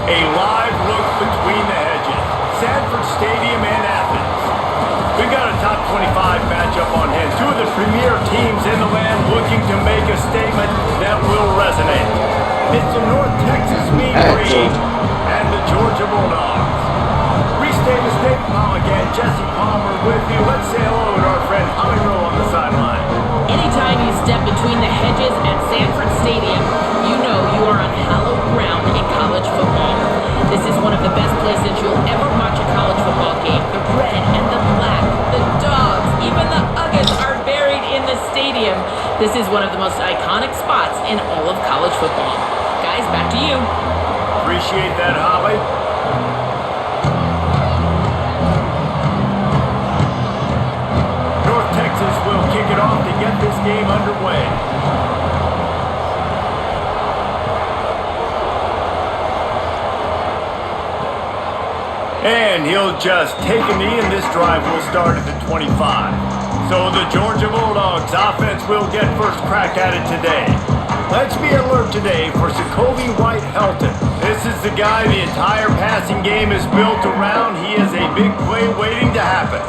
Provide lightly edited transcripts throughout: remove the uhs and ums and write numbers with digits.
A live look between the hedges. Sanford Stadium and Athens. We've got a top 25 matchup on hand. Two of the premier teams in the land looking to make a statement that will resonate. It's the North Texas Mean Green and the Georgia Bulldogs. Restate the state call again. Jesse Palmer with you. Let's say hello to our friend Holly Rowe on the sideline. Anytime you step between the hedges at Sanford Stadium, you know you are on hallowed ground in college football. This is one of the best places you'll ever watch a college football game. The red and the black, the dogs, even the Uggers are buried in the stadium. This is one of the most iconic spots in all of college football. Guys, back to you. Appreciate that, Holly. North Texas will kick it off to get this game underway. And he'll just take a knee, and this drive will start at the 25. So the Georgia Bulldogs offense will get first crack at it today. Let's be alert today for Jacoby White-Helton. This is the guy the entire passing game is built around. He is a big play waiting to happen.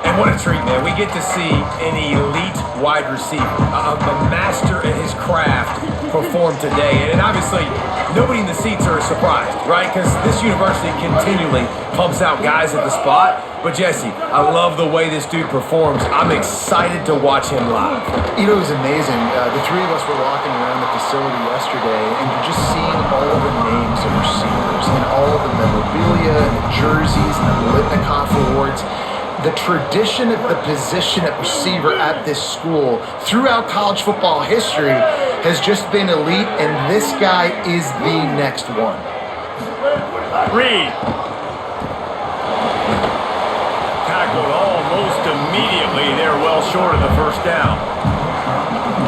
And what a treat, man. We get to see an elite wide receiver, a master at his craft perform today. And obviously, nobody in the seats are surprised, right? Because this university continually pumps out guys at the spot. But Jesse, I love the way this dude performs. I'm excited to watch him live. You know, it was amazing. The three of us were walking around the facility yesterday, and you're just seeing all of the names of receivers and all of the memorabilia and the jerseys and the Litnikoff awards. The tradition of the position at receiver at this school throughout college football history has just been elite, and this guy is the next one. Reed. Tackled almost immediately. They're well short of the first down.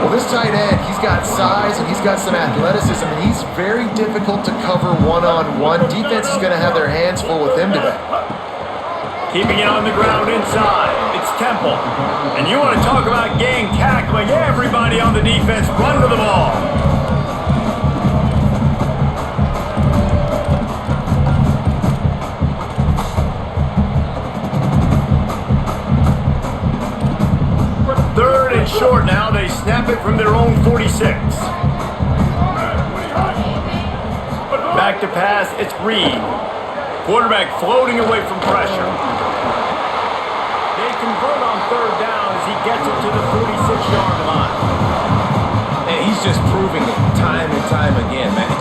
Well, this tight end, he's got size and he's got some athleticism, and he's very difficult to cover one-on-one. Defense is going to have their hands full with him today. Keeping it on the ground inside. It's Temple. And you want to talk about gang tackling. Everybody on the defense run to the ball. Third and short now. They snap it from their own 46. Back to pass. It's Reed. Quarterback floating away from pressure. They convert on third down as he gets it to the 46-yard line. And he's just proving it time and time again, man.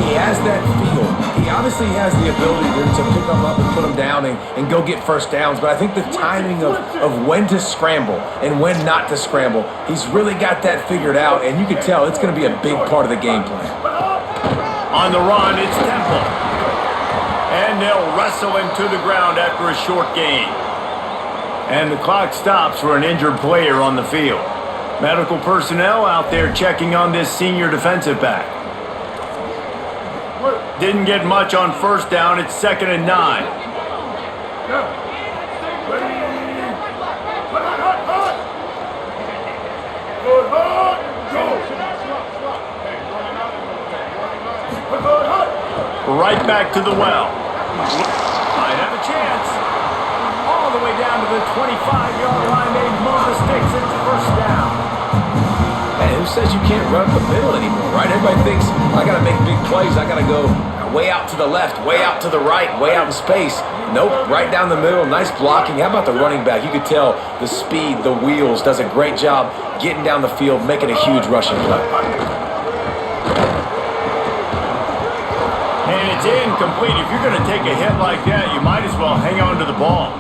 He has that feel. He obviously has the ability to pick them up and put them down and go get first downs. But I think the timing of when to scramble and when not to scramble, he's really got that figured out. And you can tell it's going to be a big part of the game plan. On the run, it's Temple. And they'll wrestle him to the ground after a short gain. And the clock stops for an injured player on the field. Medical personnel out there checking on this senior defensive back. Didn't get much on first down. It's 2nd and 9. Right back to the well. Might have a chance. All the way down to the 25-yard line. They move the sticks. It's first down. Hey, who says you can't run up the middle anymore, right? Everybody thinks, I got to make big plays. I got to go way out to the left, way out to the right, way out in space. Nope, right down the middle. Nice blocking. How about the running back? You could tell the speed, the wheels, does a great job getting down the field, making a huge rushing play. And it's incomplete. If you're going to take a hit like that, you might as well hang on to the ball.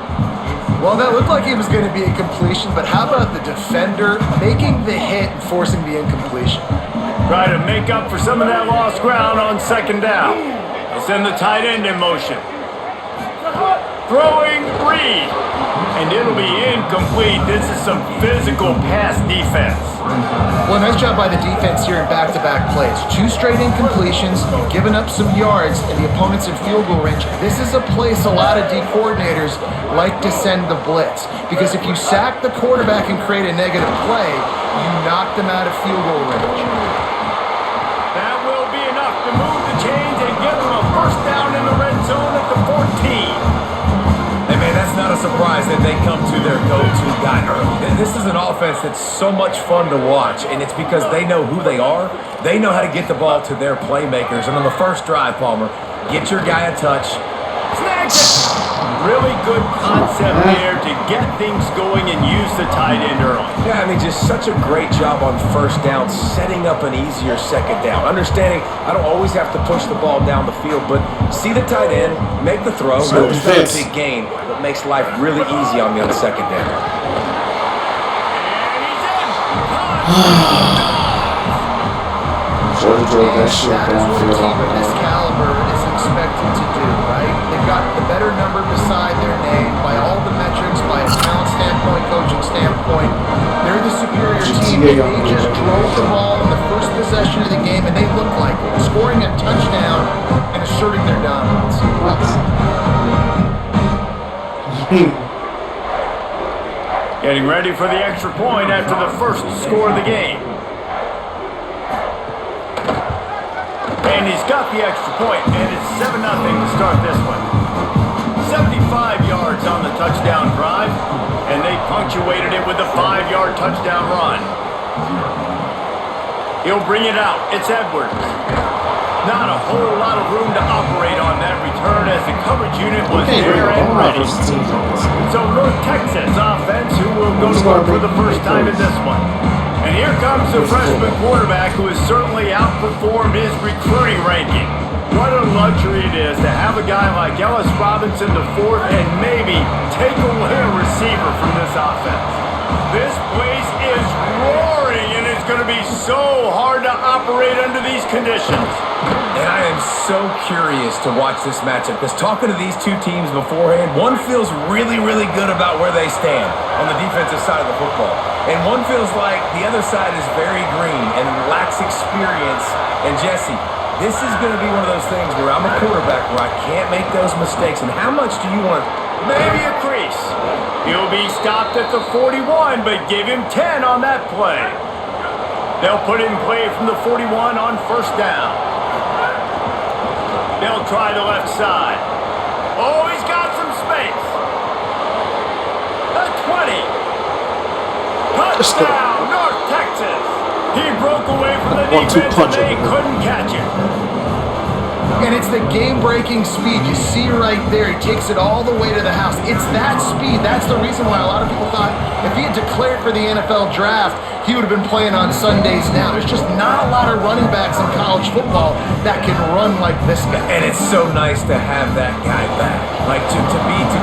Well, that looked like it was going to be a completion, but how about the defender making the hit and forcing the incompletion? Try to make up for some of that lost ground on second down. They'll send the tight end in motion. Throwing Reed. And it'll be incomplete. This is some physical pass defense. Well, nice job by the defense here in back-to-back plays. 2 straight incompletions, you've given up some yards, and the opponent's in field goal range. This is a place a lot of D coordinators like to send the blitz, because if you sack the quarterback and create a negative play, you knock them out of field goal range. That will be enough to move the chains and give them a first down surprised that they come to their go-to guy early. This is an offense that's so much fun to watch, and it's because they know who they are. They know how to get the ball to their playmakers. And on the first drive, Palmer, get your guy a touch. Snagged it! Really good concept there to get things going and use the tight end early. Yeah, I mean, just such a great job on first down, setting up an easier second down. Understanding I don't always have to push the ball down the field, but see the tight end, make the throw. No, it's not a big gain, but makes life really easy on me on the second down. Jordan drove that shit That is what a downfield team on of this the caliber is expected to do, right? They've got the better number beside their name by all the metrics, by a talent standpoint, coaching standpoint. They're the superior team. They just drove the ball in the first possession of the game, and they look like it, scoring a touchdown and asserting their dominance. What? Getting ready for the extra point after the first score of the game. And he's got the extra point, and it's 7-0 to start this one. 75 yards on the touchdown drive, and they punctuated it with a 5-yard touchdown run. He'll bring it out. It's Edwards. Not a whole lot of room to operate on that return as the coverage unit was there and ready. So North Texas offense who will go to work for the first time in this one. And here comes the freshman quarterback who has certainly outperformed his recruiting ranking. What a luxury it is to have a guy like Ellis Robinson the fourth and maybe take away a receiver from this offense. This place is roaring, and it's going to be so hard to operate under these conditions. And I am so curious to watch this matchup because talking to these two teams beforehand, one feels really, really good about where they stand on the defensive side of the football. And one feels like the other side is very green and lacks experience. And Jesse, this is going to be one of those things where I'm a quarterback where I can't make those mistakes. And how much do you want? Maybe a crease. He'll be stopped at the 41, but give him 10 on that play. They'll put in play from the 41 on first down. They'll try the left side. Oh, he's got some space. The 20. Touchdown, North Texas. He broke away from the defense and they couldn't catch him. And it's the game-breaking speed. You see right there, he takes it all the way to the house. It's that speed. That's the reason why a lot of people thought if he had declared for the NFL draft, he would have been playing on Sundays now. There's just not a lot of running backs in college football that can run like this guy. And it's so nice to have that guy back. Like to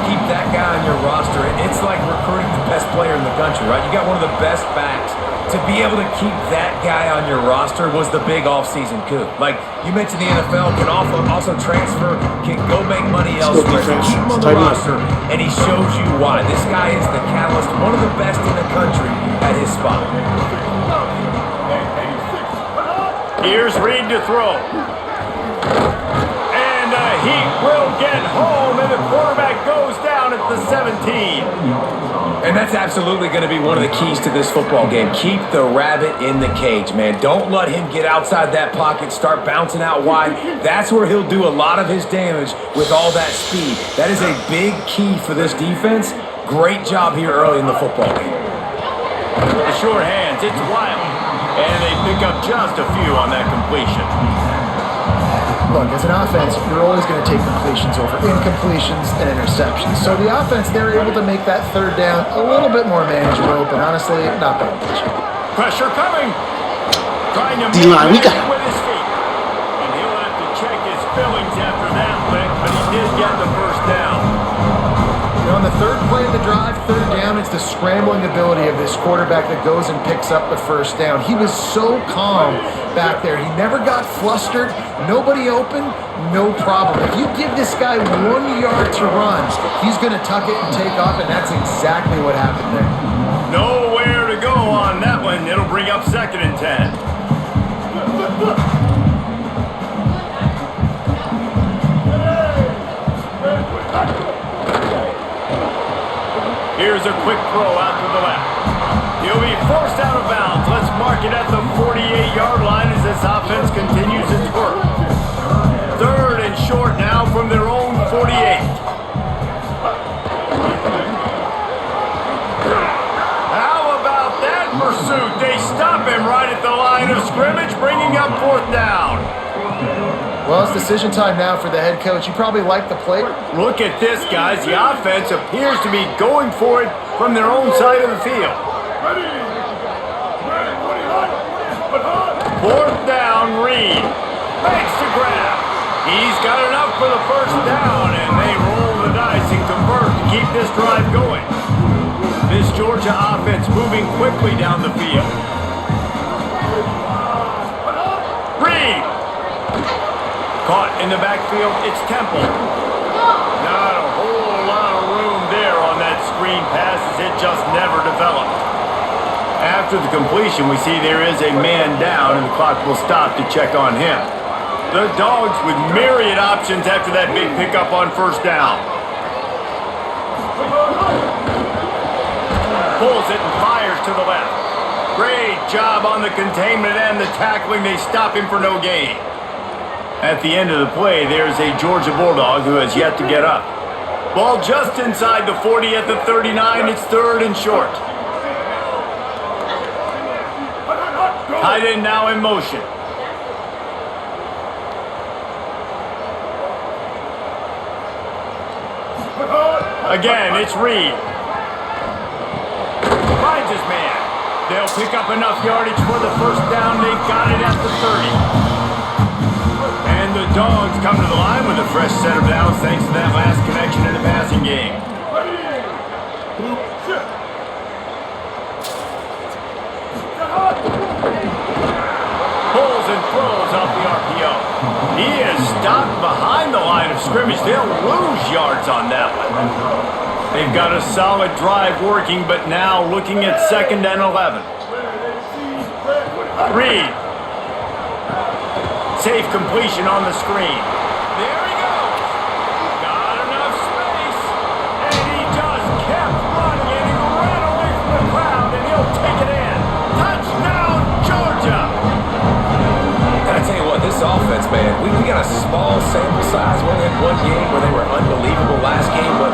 keep that guy on your roster, it's like recruiting the best player in the country, right? You got one of the best backs. To be able to keep that guy on your roster was the big offseason coup. Like you mentioned, the NFL can also transfer, can go make money elsewhere. So keep him on the roster, and he shows you why. This guy is the catalyst, one of the best in the country at his spot. Here's Reed to throw. And he will get home, and the quarterback goes down at the 17. And that's absolutely going to be one of the keys to this football game. Keep the rabbit in the cage, man. Don't let him get outside that pocket, start bouncing out wide. That's where he'll do a lot of his damage with all that speed. That is a big key for this defense. Great job here early in the football game. The short hands, it's Wild. And they pick up just a few on that completion. Look, as an offense, you're always going to take completions over incompletions and interceptions. So the offense, they're able to make that third down a little bit more manageable, but honestly, not that much. Pressure coming. Trying to D-line, we got it with his feet. And he'll have to check his fillings after that lick, but he did get the first down. On the third play of the drive, third down, it's the scrambling ability of this quarterback that goes and picks up the first down. He was so calm back there. He never got flustered. Nobody open, no problem. If you give this guy 1 yard to run, he's going to tuck it and take off, and that's exactly what happened there. Nowhere to go on that one. It'll bring up 2nd and 10. Here's a quick throw out to the left. He'll be forced out of bounds. Let's mark it at the 48-yard line as this offense continues its work. 3rd and short now from their own 48. pursuit. They stop him right at the line of scrimmage, bringing up 4th down. Well, it's decision time now for the head coach. You probably like the play. Look at this, guys. The offense appears to be going for it from their own side of the field. 4th down, Reed makes the grab. He's got enough for the 1st down, and they roll the dice and convert to keep this drive going. This Georgia offense moving quickly down the field. Reed. Caught in the backfield, it's Temple. Not a whole lot of room there on that screen pass as it just never developed. After the completion, we see there is a man down and the clock will stop to check on him. The Dogs with myriad options after that big pickup on 1st down. Pulls it and fires to the left. Great job on the containment and the tackling. They stop him for no gain. At the end of the play, there's a Georgia Bulldog who has yet to get up. Ball just inside the 40 at the 39. It's 3rd and short. Tight end now in motion. Again, it's Reed. Finds his man. They'll pick up enough yardage for the 1st down. They've got it at the 30. And the Dogs come to the line with a fresh set of downs thanks to that last connection in the passing game. Pulls and throws off the RPO. He is stopped behind the line of scrimmage. They'll lose yards on that one. They've got a solid drive working, but now looking at 2nd and 11. Reed. Safe completion on the screen. There he goes. Got enough space. And he just kept running and he ran away from the crowd and he'll take it in. Touchdown, Georgia. And I tell you what, this offense, man, we got a small sample size. We only had one game where they were unbelievable last game, but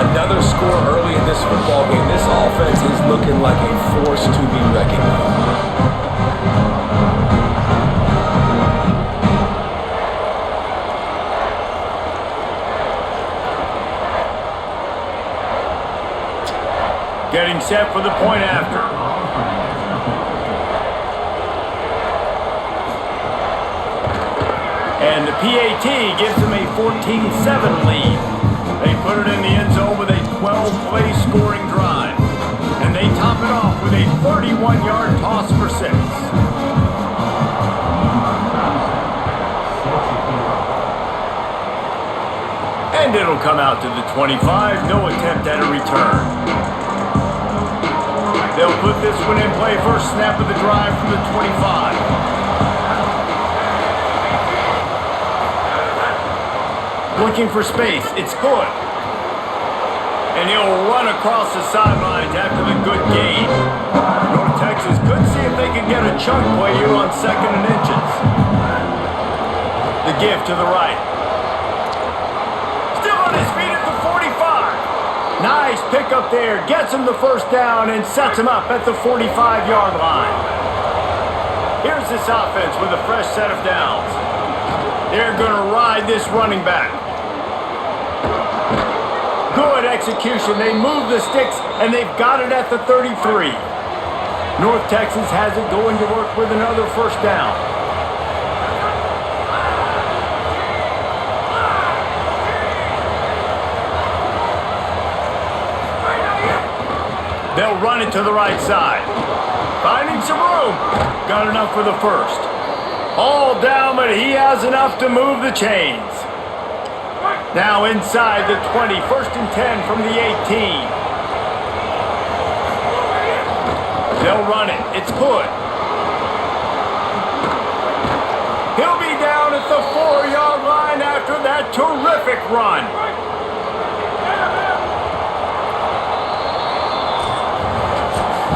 another score early in this football game. This offense is looking like a force to be reckoned with. Getting set for the point after. And the PAT gives them a 14-7 lead. They put it in the end zone with a 12-play scoring drive. And they top it off with a 31-yard toss for 6. And it'll come out to the 25. No attempt at a return. They'll put this one in play. First snap of the drive from the 25. Looking for space. It's good. And he'll run across the sidelines after the good gain. North Texas could see if they can get a chunk play here on 2nd and inches. The give to the right. Still on his feet at the 45. Nice pickup there. Gets him the 1st down and sets him up at the 45-yard line. Here's this offense with a fresh set of downs. They're going to ride this running back. Good execution. They move the sticks, and they've got it at the 33. North Texas has it going to work with another 1st down. They'll run it to the right side. Finding some room. Got enough for the 1st. All down, but he has enough to move the chains. Now inside the 20. 1st and 10 from the 18. They'll run it. It's good. He'll be down at the 4-yard line after that terrific run.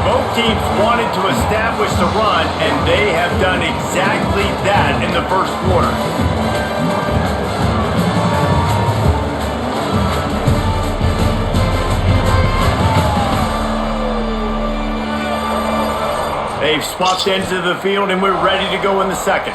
Both teams wanted to establish the run, and they have done exactly that in the 1st quarter. They've swapped ends of the field, and we're ready to go in the second.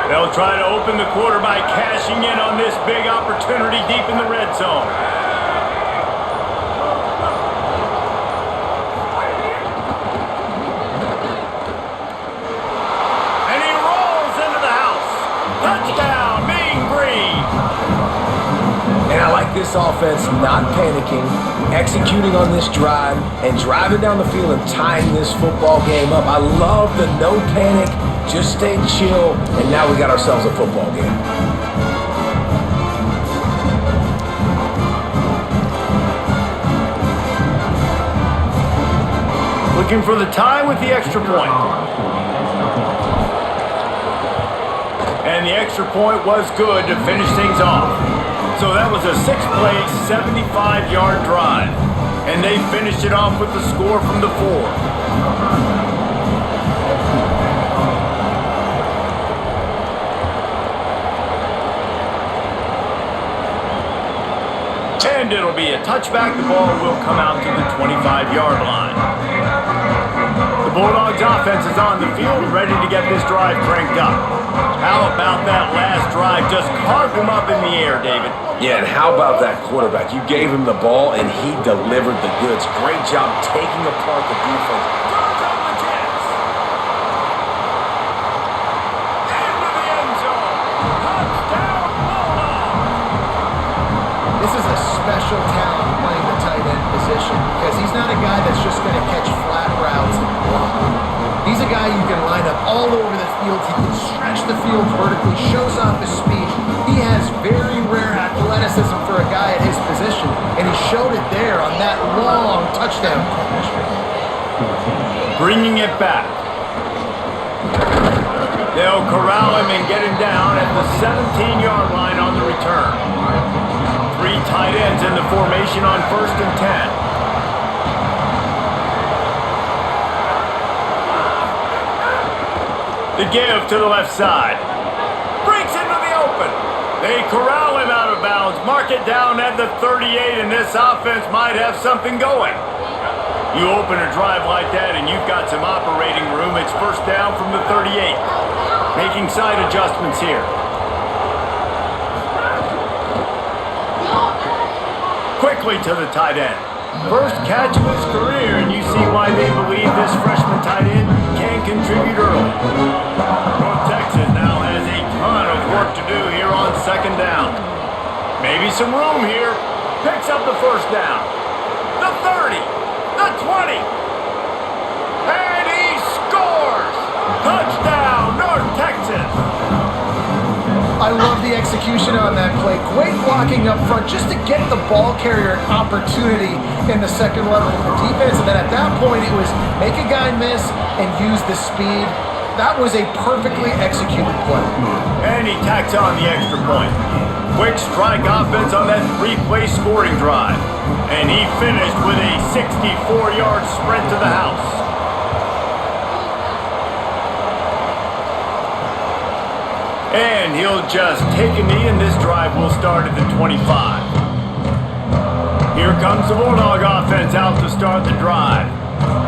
They'll try to open the quarter by cashing in on this big opportunity deep in the red zone. And he rolls into the house. Touchdown, Mean Green. And I like this offense not panicking, executing on this drive, and driving down the field and tying this football game up. I love the no panic, just stay chill, and now we got ourselves a football game. Looking for the tie with the extra point. And the extra point was good to finish things off. So that was a 6-play, 75-yard drive. And they finished it off with the score from the 4. And it'll be a touchback. The ball will come out to the 25-yard line. The Bulldogs offense is on the field, ready to get this drive cranked up. How about that last drive? Just carved him up in the air, David. Yeah, and how about that quarterback? You gave him the ball, and he delivered the goods. Great job taking apart the defense. Throws on the Jets. Into the end zone. Touchdown, Bulldogs. This is a special talent playing the tight end position because he's not a guy that's just going to catch flat routes and block. He's a guy you can line up all over the field. He can stretch the field vertically, shows off his speed. He has very rare athleticism for a guy at his position, and he showed it there on that long touchdown catch. Bringing it back. They'll corral him and get him down at the 17-yard line on the return. 3 tight ends in the formation on 1st and 10. The give to the left side. Breaks into the open. They corral him out of bounds. Mark it down at the 38, and this offense might have something going. You open a drive like that, and you've got some operating room. It's first down from the 38. Making side adjustments here. Quickly to the tight end. First catch of his career, and you see why they believe this freshman tight end can contribute early. North Texas now has a ton of work to do here on 2nd down. Maybe some room here. Picks up the first down. The 30. The 20. And he scores! Touchdown, North Texas! I love the execution on that play. Great blocking up front just to get the ball carrier an opportunity in the second level of the defense. And then at that point, it was make a guy miss and use the speed. That was a perfectly executed play. And he tacks on the extra point. Quick strike offense on that 3-play scoring drive. And he finished with a 64-yard sprint to the house. And he'll just take a knee, and this drive will start at the 25. Here comes the Bulldog offense out to start the drive.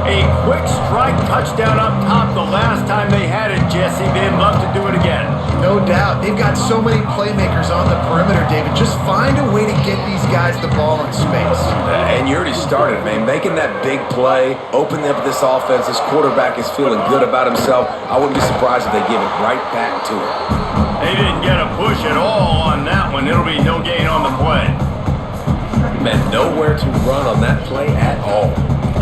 A quick strike touchdown up top the last time they had it, Jesse. They'd love to do it again. No doubt. They've got so many playmakers on the perimeter, David. Just find a way to get these guys the ball in space. And you already started, man. Making that big play, opening up this offense. This quarterback is feeling good about himself. I wouldn't be surprised if they give it right back to him. They didn't get a push at all on that one. It'll be no gain on the play. Man, nowhere to run on that play at all.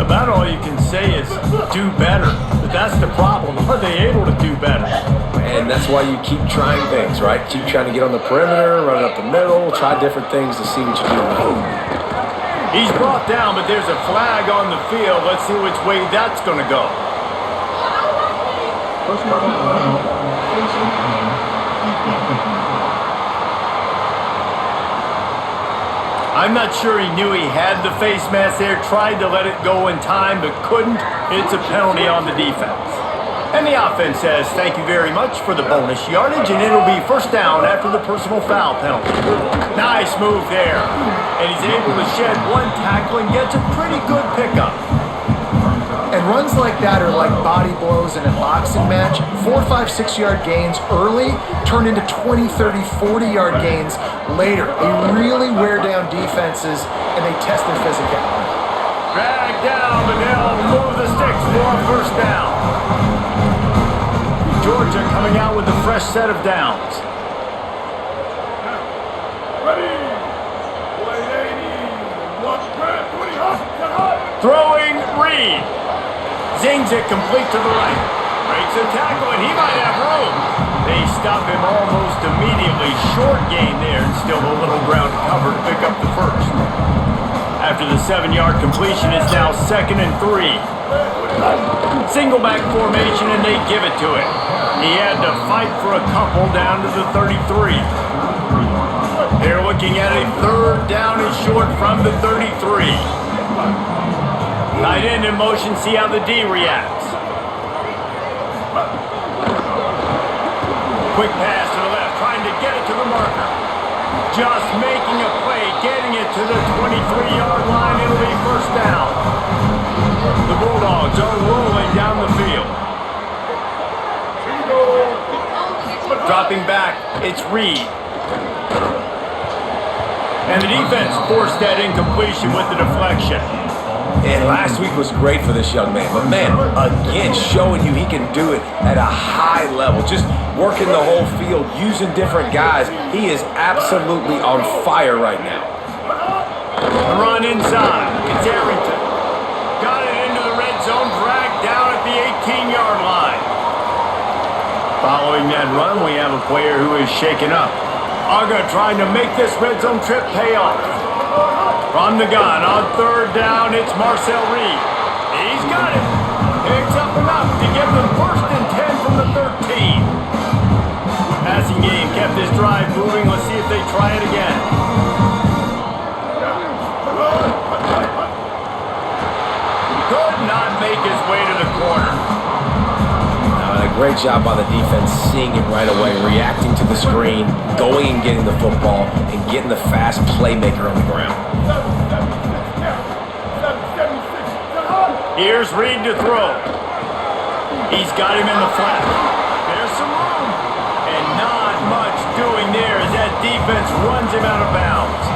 About all you can say is do better. But that's the problem. Are they able to do better? And that's why you keep trying things, right? Keep trying to get on the perimeter, run it up the middle, try different things to see what you do. He's brought down, but there's a flag on the field. Let's see which way that's going to go. I'm not sure he knew he had the face mask there, tried to let it go in time, but couldn't. It's a penalty on the defense. And the offense says thank you very much for the bonus yardage, and it'll be first down after the personal foul penalty. Nice move there. And he's able to shed one tackle and gets a pretty good pickup. And runs like that are like body blows in a boxing match. 4, 5, 6 yard gains early turn into 20, 30, 40-yard gains later. They really wear down defenses, and they test their physicality. Drag down, but they'll move the sticks for a first down. Georgia coming out with a fresh set of downs. Ready. Throwing Reed. Zings it complete to the right. Breaks a tackle, and he might have room. They stop him almost immediately. Short gain there, and still a little ground covered to pick up the first. After the 7-yard completion, it's now 2nd and 3. Single back formation, and they give it to him. He had to fight for a couple down to the 33. They're looking at a 3rd down and short from the 33. Tight end in motion, see how the D reacts. Quick pass to the left, trying to get it to the marker. Just making a play, getting it to the 23-yard line. It'll be first down. The Bulldogs are rolling down the field. Dropping back, it's Reed. And the defense forced that incompletion with the deflection. And last week was great for this young man. But, man, again, showing you he can do it at a high level. Just working the whole field, using different guys. He is absolutely on fire right now. The run inside. It's Arrington. Got it into the red zone, dragged down at the 18-yard line. Following that run, we have a player who is shaken up. Aga trying to make this red zone trip pay off. From the gun, on 3rd down, it's Marcel Reed. He's got it. Picks up enough to give them 1st and 10 from the 13. Passing game kept this drive moving. Let's see if they try it again. Could not make his way to the corner. Great job by the defense, seeing it right away, reacting to the screen, going and getting the football, and getting the fast playmaker on the ground. Here's Reed to throw. He's got him in the flat. There's some room. And not much doing there as that defense runs him out of bounds.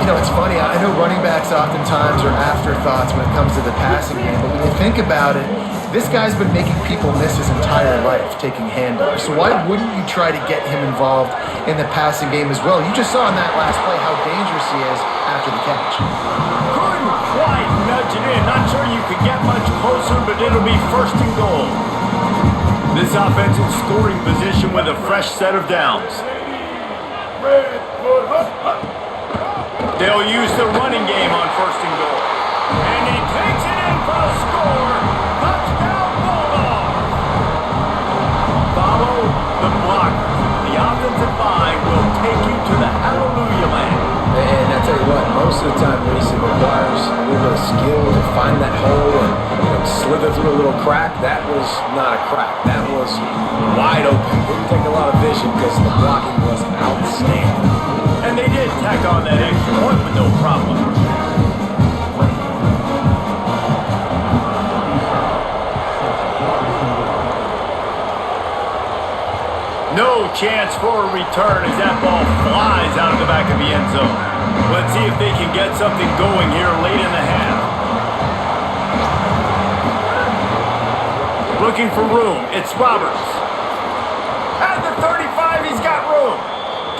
You know, it's funny. I know running backs oftentimes are afterthoughts when it comes to the passing game, but when you think about it, this guy's been making people miss his entire life taking handoffs. So why wouldn't you try to get him involved in the passing game as well? You just saw in that last play how dangerous he is after the catch. Couldn't quite nudge it in. Not sure you could get much closer, but it'll be 1st and goal. This offense in scoring position with a fresh set of downs. They'll use the running game on 1st and goal. And he takes it in for a score. Touchdown Bulldogs. Follow the blocker. The offensive line will take you to the hallelujah land. And I tell you what, most of the time, Reese, it requires a little bit of skill to find that hole and slither through a little crack. That was not a crack. That was wide open. Didn't take a lot of vision because the blocking was outstanding. And they did tack on that extra point with no problem. No chance for a return as that ball flies out of the back of the end zone. Let's see if they can get something going here late in the half. Looking for room. It's Roberts. At the 35, he's got room.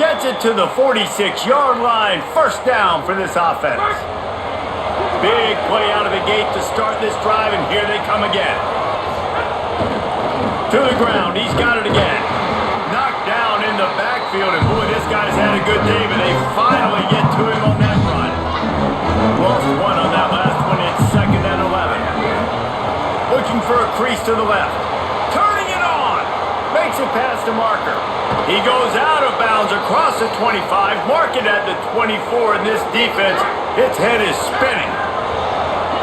Gets it to the 46-yard line. First down for this offense. Big play out of the gate to start this drive, and here they come again. To the ground. He's got it again. Knocked down in the backfield, and boy, this guy's had a good day, but they finally get to him on that run. Lost one on that last one. It's 2nd and 11. Looking for a crease to the left. Turning it on. Makes it past the marker. He goes out of bounds across the 25. Mark it at the 24, and this defense, its head is spinning.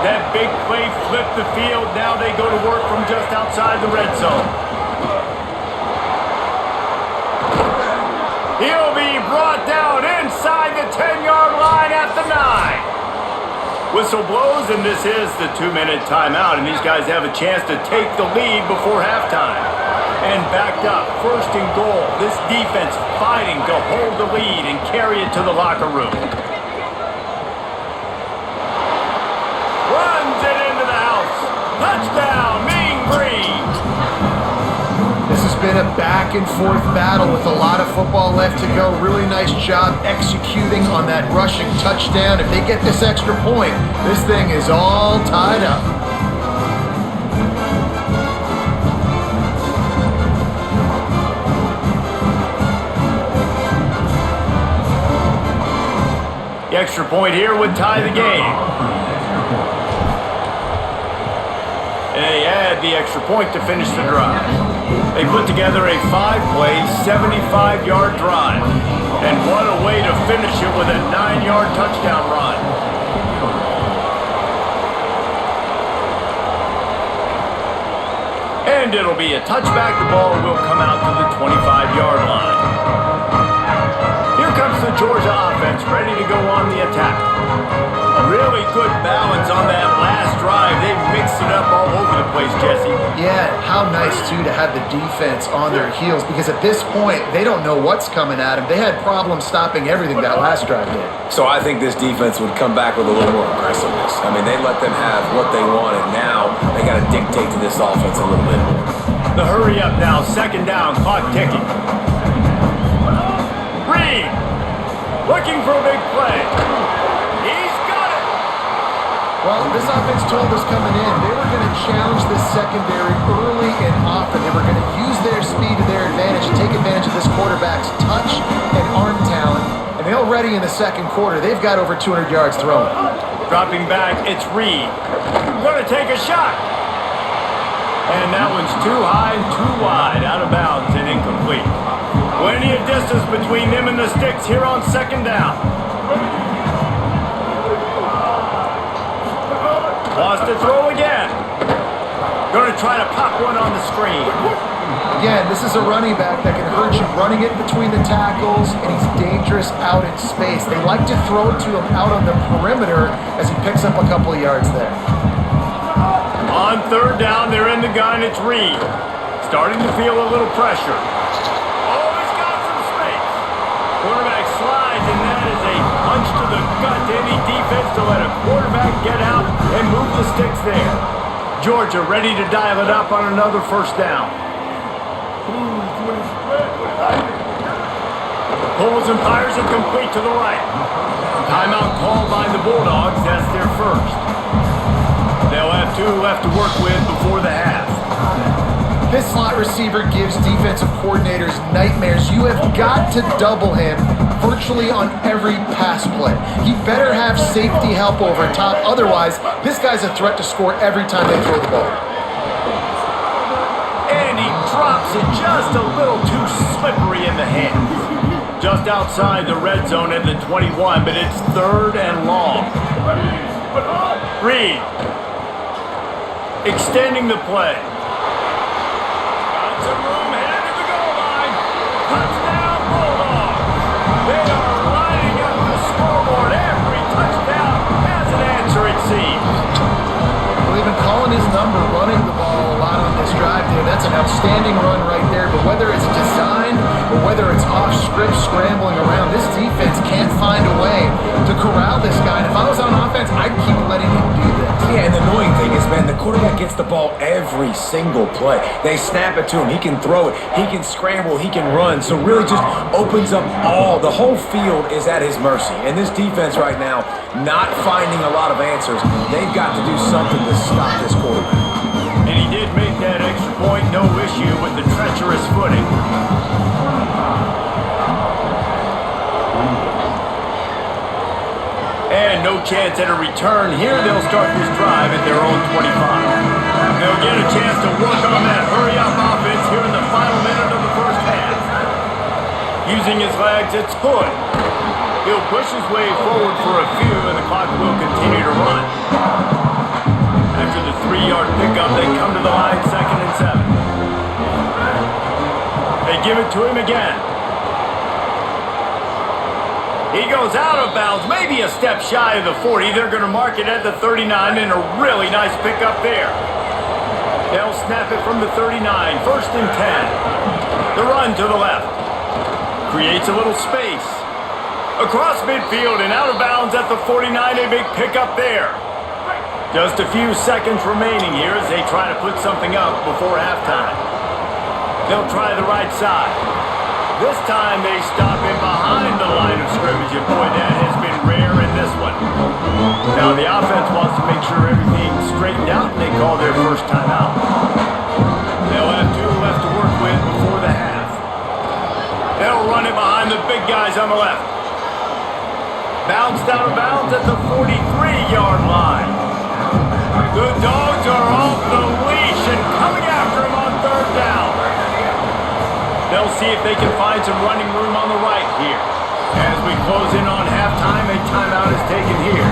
That big play flipped the field. Now they go to work from just outside the red zone. He'll be brought down inside the 10-yard line at the 9. Whistle blows, and this is the 2-minute timeout, and these guys have a chance to take the lead before halftime. And backed up, first and goal. This defense fighting to hold the lead and carry it to the locker room. Runs it into the house. Touchdown, Mean Green. This has been a back-and-forth battle with a lot of football left to go. Really nice job executing on that rushing touchdown. If they get this extra point, this thing is all tied up. The extra point here would tie the game. They add the extra point to finish the drive. They put together a 5-play, 75-yard drive. And what a way to finish it with a 9-yard touchdown run. And it'll be a touchback. The ball will come out to the 25-yard line. Here comes the Georgia offense, ready to go on the attack. Really good balance on that last drive. They mixed it up all over the place, Jesse. Yeah, how nice, too, to have the defense on their heels, because at this point, they don't know what's coming at them. They had problems stopping everything that last drive did. So I think this defense would come back with a little more aggressiveness. I mean, they let them have what they wanted. Now they got to dictate to this offense a little bit more. The hurry up now, second down, clock ticking. Reed, looking for a big play. He's got it. Well, this offense told us coming in, they were going to challenge this secondary early and often. They were going to use their speed to their advantage and take advantage of this quarterback's touch and arm talent. And already in the second quarter, they've got over 200 yards thrown. Dropping back, it's Reed. Going to take a shot. And that one's too high and too wide, out of bounds and incomplete. Plenty of distance between them and the sticks here on second down. Lost to throw again. Going to try to pop one on the screen. Again, this is a running back that can hurt you running it between the tackles, and he's dangerous out in space. They like to throw it to him out on the perimeter as he picks up a couple of yards there. On third down, they're in the gun. It's Reed. Starting to feel a little pressure. Oh, he's got some space. Quarterback slides, and that is a punch to the gut to any defense to let a quarterback get out and move the sticks there. Georgia ready to dial it up on another first down. Pulls and fires it complete to the right. Timeout called by the Bulldogs. That's their first. They'll have 2 left to work with before the half. This slot receiver gives defensive coordinators nightmares. You have got to double him virtually on every pass play. He better have safety help over top. Otherwise, this guy's a threat to score every time they throw the ball. And he drops it just a little too slippery in the hands. Just outside the red zone at the 21, but it's third and long. Reed. Extending the play. Got some room headed to the goal line. Touchdown Bulldogs. They are lining up the scoreboard. Every touchdown has an answer, it seems. Well, they've been calling his number, running the ball a lot on this drive there. That's an outstanding run right there. But whether it's designed or whether it's off script scrambling around, this defense can't find a way to corral this guy. And if I was on offense, I'd keep letting him do this. Yeah, and the annoying thing is, man, the quarterback gets the ball every single play. They snap it to him. He can throw it. He can scramble. He can run. So really just opens up the whole field is at his mercy. And this defense right now, not finding a lot of answers. They've got to do something to stop this quarterback. And he did make that extra point, no issue with the treacherous footing. And no chance at a return. Here they'll start this drive at their own 25. They'll get a chance to work on that hurry-up offense here in the final minute of the first half. Using his legs, it's Hood. He'll push his way forward for a few, and the clock will continue to run. After the 3-yard pickup, they come to the line, 2nd and 7. They give it to him again. He goes out of bounds, maybe a step shy of the 40. They're going to mark it at the 39, and a really nice pickup there. They'll snap it from the 39, 1st and 10. The run to the left. Creates a little space. Across midfield and out of bounds at the 49, a big pickup there. Just a few seconds remaining here as they try to put something up before halftime. They'll try the right side. This time they stop him behind the line of scrimmage, and boy, that has been rare in this one. Now the offense wants to make sure everything's straightened out, and they call their first timeout. They'll have 2 left to work with before the half. They'll run it behind the big guys on the left. Bounced out of bounds at the 43-yard line. The Dogs are off the leash and coming after him on 3rd down. They'll see if they can find some running room on the right here. As we close in on halftime, a timeout is taken here.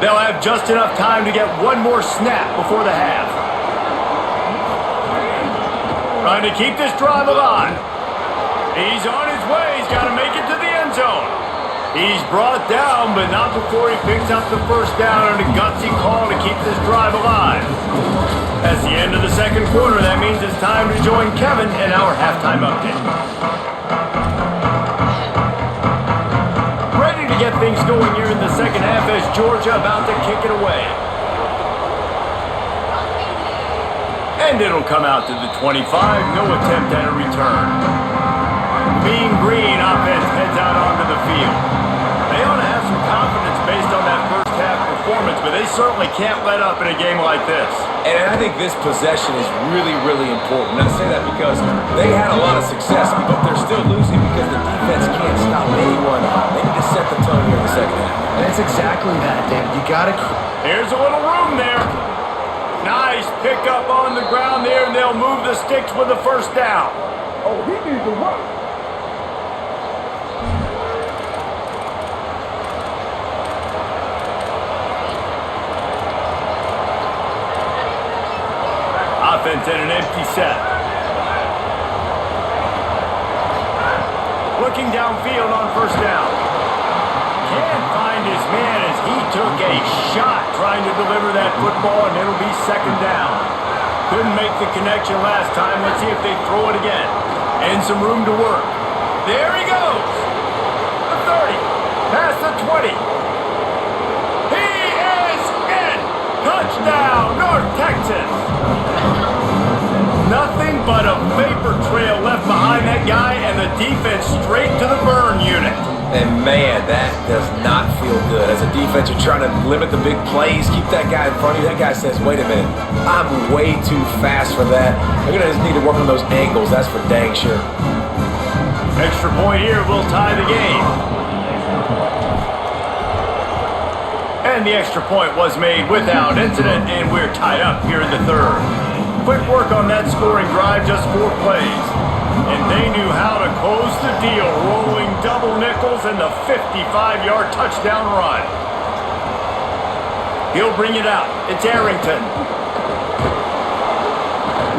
They'll have just enough time to get one more snap before the half. Trying to keep this drive alive. He's on his way. He's got to make it to the end zone. He's brought down, but not before he picks up the 1st down on a gutsy call to keep this drive alive. That's the end of the 2nd quarter. That means it's time to join Kevin in our halftime update. Ready to get things going here in the 2nd half as Georgia about to kick it away. And it'll come out to the 25. No attempt at a return. Mean Green offense heads out onto the field. They ought to have some confidence based on that 1st half performance, but they certainly can't let up in a game like this. And I think this possession is really, really important. And I say that because they had a lot of success, but they're still losing because the defense can't stop anyone. They need to set the tone here in the 2nd half. And it's exactly that, David. You got to... Here's a little room there. Nice pickup on the ground there, and they'll move the sticks with the 1st down. Oh, he needs to run. Offense in an empty set. Looking downfield on 1st down. Can't find his man as he took a shot trying to deliver that football, and it'll be 2nd down. Couldn't make the connection last time. Let's see if they throw it again. And some room to work. There he goes. The 30. Past the 20. He is in. Touchdown, North Texas. Nothing but a vapor trail left behind that guy, and the defense straight to the burn unit. And man, that does not feel good. As a defense, you're trying to limit the big plays, keep that guy in front of you. That guy says, wait a minute, I'm way too fast for that. They're going to just need to work on those angles, that's for dang sure. Extra point here will tie the game. And the extra point was made without incident, and we're tied up here in the 3rd. Quick work on that scoring drive, just 4 plays. And they knew how to close the deal, rolling double nickels and the 55-yard touchdown run. He'll bring it out. It's Arrington.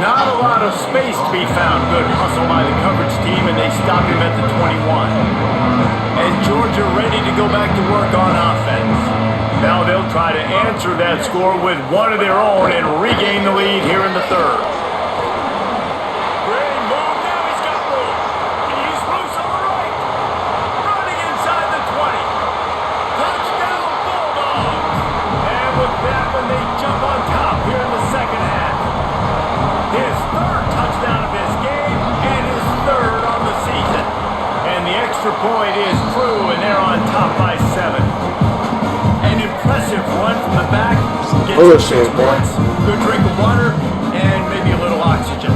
Not a lot of space to be found. Good hustle by the coverage team, and they stop him at the 21. And Georgia ready to go back to work on offense. Now they'll try to answer that score with one of their own and regain the lead here in the 3rd. Great move. Now he's got room. And he's loose on the right. Running inside the 20. Touchdown Bulldogs. And with that one, they jump on top here in the 2nd half. His 3rd touchdown of this game and his 3rd on the season. And the extra point is true, and they're on top by 7. An impressive run from the back. Gets 6 points. Good drink of water and maybe a little oxygen.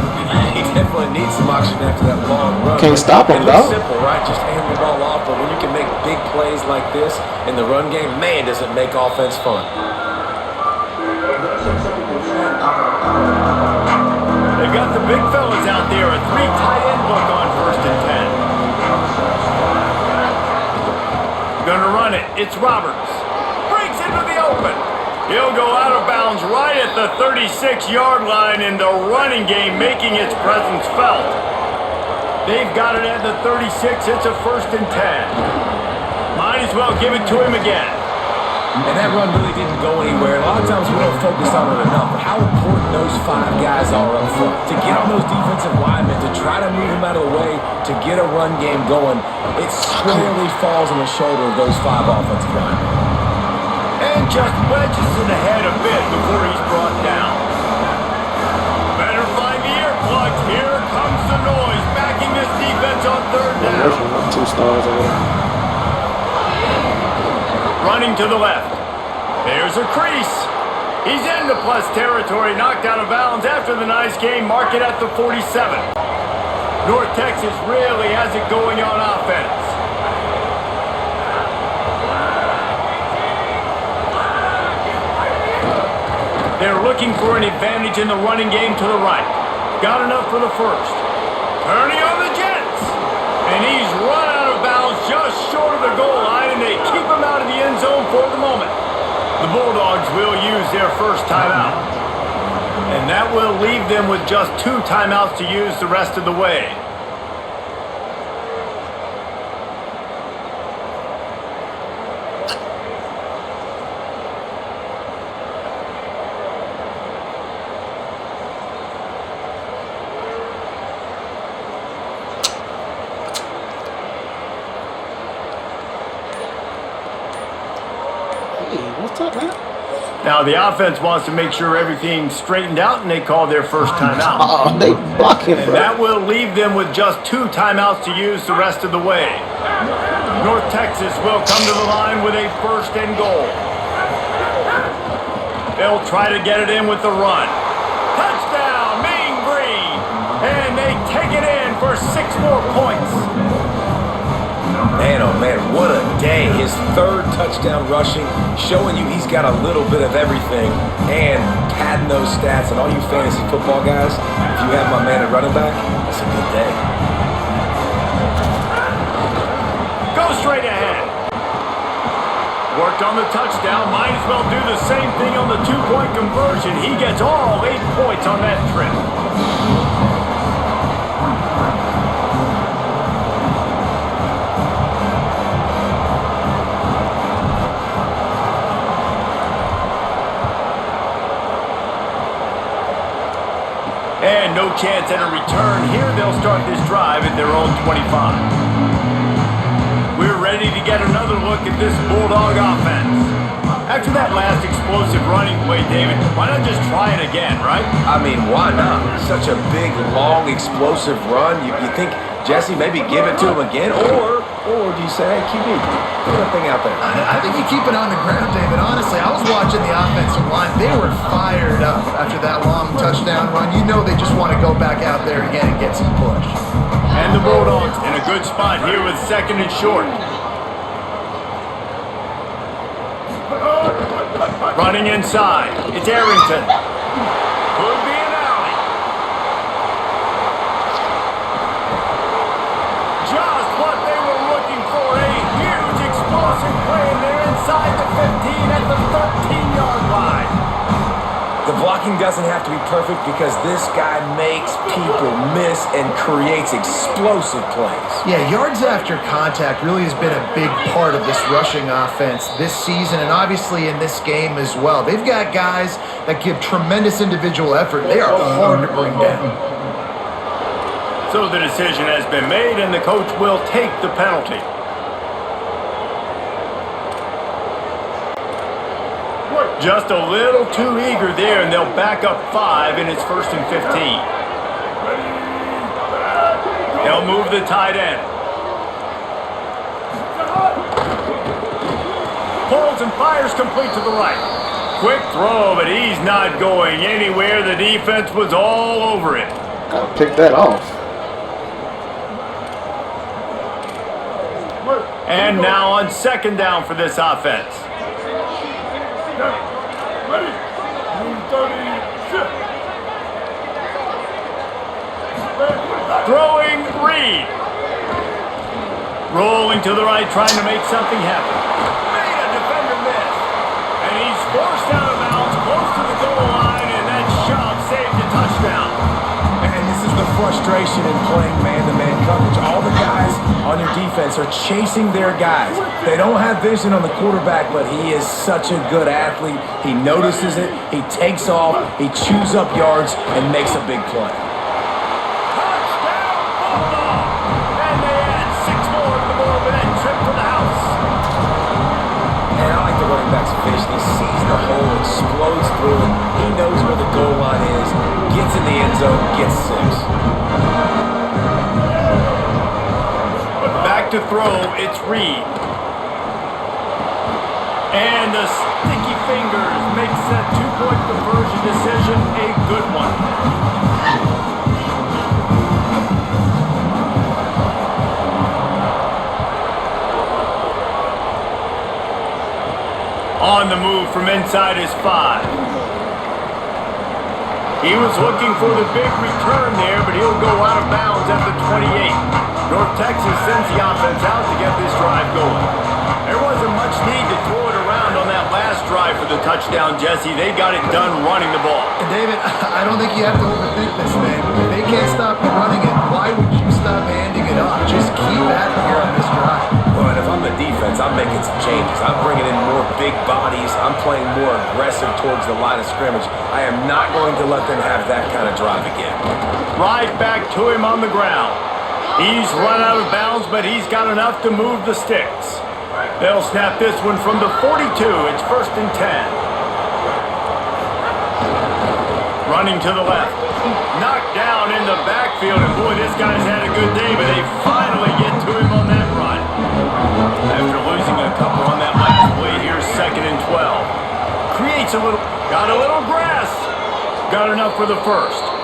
He definitely needs some oxygen after that long run. Can't stop him, though. It's simple, right? Just hand the ball off. But when you can make big plays like this in the run game, man, does it make offense fun. They've got the big fellas out there. A 3 tight end look on 1st and 10. it. It's Roberts. Breaks into the open. He'll go out of bounds right at the 36-yard line, and the running game making its presence felt. They've got it at the 36. It's a 1st and 10. Might as well give it to him again. And that run really didn't go anywhere. A lot of times we don't focus on it enough, but how important those 5 guys are up front. To get on those defensive linemen, to try to move them out of the way, to get a run game going, it squarely falls on the shoulder of those 5 offensive linemen. And just wedges it ahead a bit before he's brought down. Better find the earplugs. Here comes the noise, backing this defense on 3rd down. 2 stars over there. Running to the left. There's a crease. He's into plus territory, knocked out of bounds after the nice game, mark it at the 47. North Texas really has it going on offense. They're looking for an advantage in the running game to the right. Got enough for the 1st. Turning on the Jets. And he's run out of bounds just short of the goal line, and they keep him out of the end zone for the moment. The Bulldogs will use their 1st timeout. And that will leave them with just 2 timeouts to use the rest of the way. What's up, man? Now the offense wants to make sure everything's straightened out, and they call their 1st timeout. Oh, they blocking, And bro. that will leave them with just 2 timeouts to use the rest of the way. North Texas will come to the line with a 1st and goal. They'll try to get it in with the run. Touchdown, Mean Green! And they take it in for 6 more points. Man, oh man, what a day. His 3rd touchdown rushing, showing you he's got a little bit of everything, and padding those stats. And all you fantasy football guys, if you have my man at running back, it's a good day. Go straight ahead. Worked on the touchdown, might as well do the same thing on the 2-point conversion. He gets all 8 points on that trip. And no chance at a return here. They'll start this drive at their own 25. We're ready to get another look at this Bulldog offense. After that last explosive running play, David, why not just try it again, right? I mean, why not? Such a big, long, explosive run. You think, Jesse, maybe give it to him again? Or do you say, hey, QB, put that thing out there? I think you keep it on the ground, David. Honestly, I was watching the offensive line. They were fired up after that long touchdown run. You know they just want to go back out there again and get some push. And the Bulldogs in a good spot here with 2nd and short. Running inside. It's Arrington. Could be an alley. Just what they were looking for. A huge explosive play, and they're inside the 15 at the 13-yard line. The blocking doesn't have to be perfect because this guy makes people miss and creates explosive plays. Yeah, yards after contact really has been a big part of this rushing offense this season and obviously in this game as well. They've got guys that give tremendous individual effort. They are hard to bring down. So the decision has been made, and the coach will take the penalty. Just a little too eager there, and they'll back up 5, and it's 1st and 15. They'll move the tight end. Pulls and fires complete to the right. Quick throw, but he's not going anywhere. The defense was all over it. Gotta pick that off. And now on 2nd down for this offense. Throwing Reed. Rolling to the right, trying to make something happen. defense are chasing their guys. They don't have vision on the quarterback, but he is such a good athlete. He notices it, he takes off, he chews up yards, and makes a big play. And they add 6 more to the board with that trip to the house. And I like the running back's vision. He sees the hole, explodes through it. He knows where the goal line is, gets in the end zone, gets 6. Back to throw, it's Reed. And the sticky fingers makes that 2-point conversion decision a good one. On the move from inside his 5. He was looking for the big return there, but he'll go out of bounds at the 28. North Texas sends the offense out to get this drive going. There wasn't much need to throw it around on that last drive for the touchdown, Jesse. They got it done running the ball. And David, I don't think you have to overthink this, man. If they can't stop you running it, why would you stop handing it off? Just keep at it here on this drive. Well, and if I'm the defense, I'm making some changes. I'm bringing in more big bodies. I'm playing more aggressive towards the line of scrimmage. I am not going to let them have that kind of drive again. Right back to him on the ground. He's run out of bounds, but he's got enough to move the sticks. They'll snap this one from the 42. It's 1st and 10. Running to the left. Knocked down in the backfield, and boy, this guy's had a good day, but they finally get to him on that run. After losing a couple on that last play, here's 2nd and 12. Creates a little, got a little grass. Got enough for the 1st.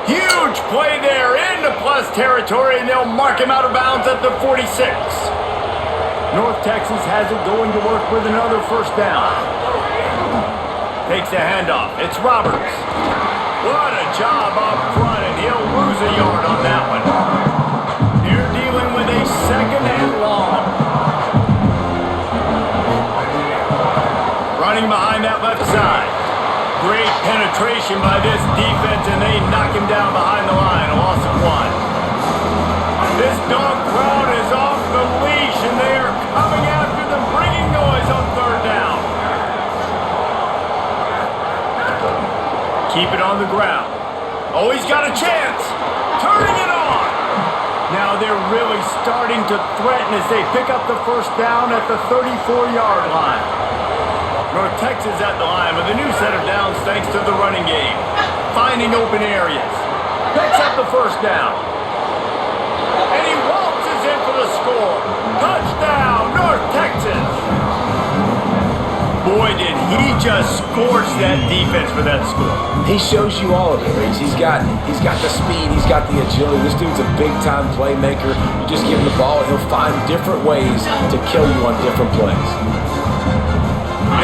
Huge play there into plus territory, and they'll mark him out of bounds at the 46. North Texas has it going to work with another 1st down. Takes a handoff. It's Roberts. What a job up front, and he'll lose a yard on that one. They're dealing with a 2nd and long. Running behind that left side. Great penetration by this defense, and they knock him down behind the line. A loss of 1. This dog crowd is off the leash, and they are coming after them, bringing noise on 3rd down. Keep it on the ground. Oh, he's got a chance. Turning it on. Now they're really starting to threaten as they pick up the 1st down at the 34-yard line. North Texas at the line with a new set of downs thanks to the running game. Finding open areas. Picks up the 1st down. And he waltzes in for the score. Touchdown, North Texas. Boy, did he just scorch that defense for that score. He shows you all of it, Reese. He's got the speed, he's got the agility. This dude's a big-time playmaker. You just give him the ball, he'll find different ways to kill you on different plays.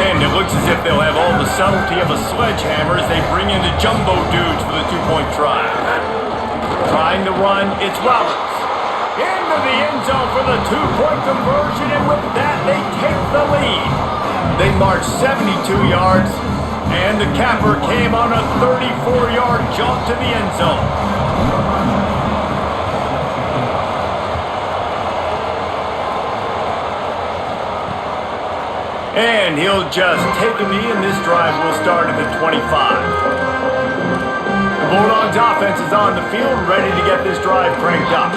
And it looks as if they'll have all the subtlety of a sledgehammer as they bring in the jumbo dudes for the 2-point try. Trying to run, it's Roberts. Into the end zone for the 2-point conversion, and with that, they take the lead. They march 72 yards, and the capper came on a 34-yard jump to the end zone. And he'll just take a knee, and this drive will start at the 25. The Bulldogs offense is on the field, ready to get this drive cranked up.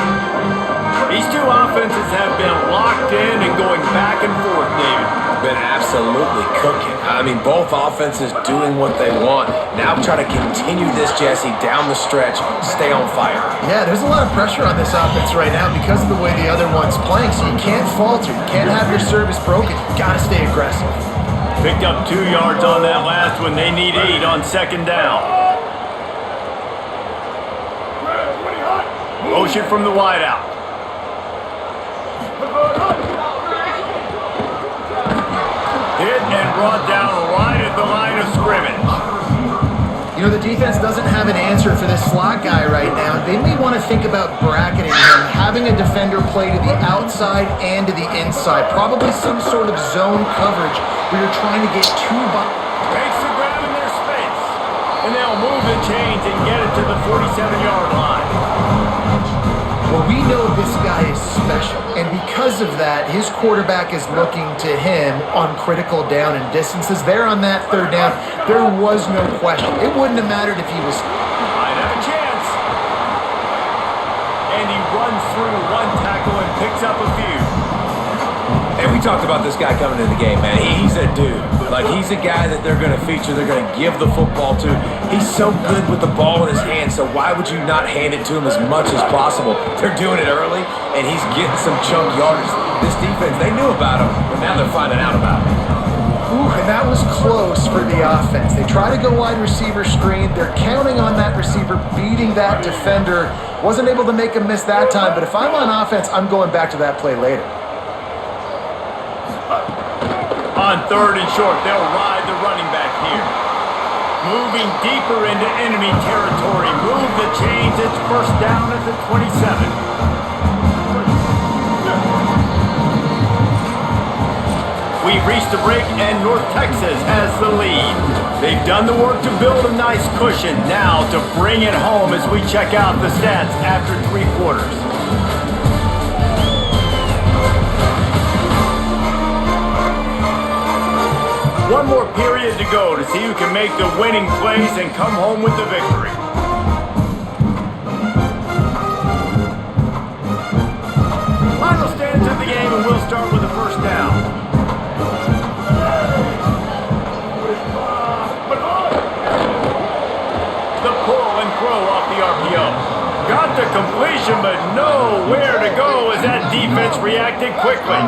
These two offenses have been locked in and going back and forth, David. Been absolutely cooking. I mean, both offenses doing what they want. Now try to continue this, Jesse, down the stretch, stay on fire. Yeah, there's a lot of pressure on this offense right now because of the way the other one's playing, so you can't falter. You can't have your service broken. You gotta stay aggressive. Picked up 2 yards on that last one. They need 8 on 2nd down. Motion from the wideout. Hit and brought down right at the line of scrimmage. You know, the defense doesn't have an answer for this slot guy right now. They may want to think about bracketing him, having a defender play to the outside and to the inside. Probably some sort of zone coverage where you're trying to get two Makes the grab in their space. And they'll move the chains and get it to the 47-yard line. Well, we know this guy is special, and because of that, his quarterback is looking to him on critical down and distances. There on that third down, there was no question. It wouldn't have mattered if he was... Might have a chance. And he runs through one tackle and picks up a few. And we talked about this guy coming into the game, man. He's a dude. Like, he's a guy that they're going to feature, they're going to give the football to. He's so good with the ball in his hand, so why would you not hand it to him as much as possible? They're doing it early, and he's getting some chunk yardage. This defense, they knew about him, but now they're finding out about him. Ooh, and that was close for the offense. They try to go wide receiver screen. They're counting on that receiver beating that defender. Wasn't able to make him miss that time, but if I'm on offense, I'm going back to that play later. On third and short, they'll ride the running back here. Moving deeper into enemy territory. Move the chains. It's first down at the 27. We've reached the break, and North Texas has the lead. They've done the work to build a nice cushion. Now to bring it home as we check out the stats after 3 quarters. One more period to go to see who can make the winning plays and come home with the victory. Final stands of the game, and we'll start with the first down. The pull and throw off the RPO. Got the completion, but nowhere to go as that defense reacted quickly.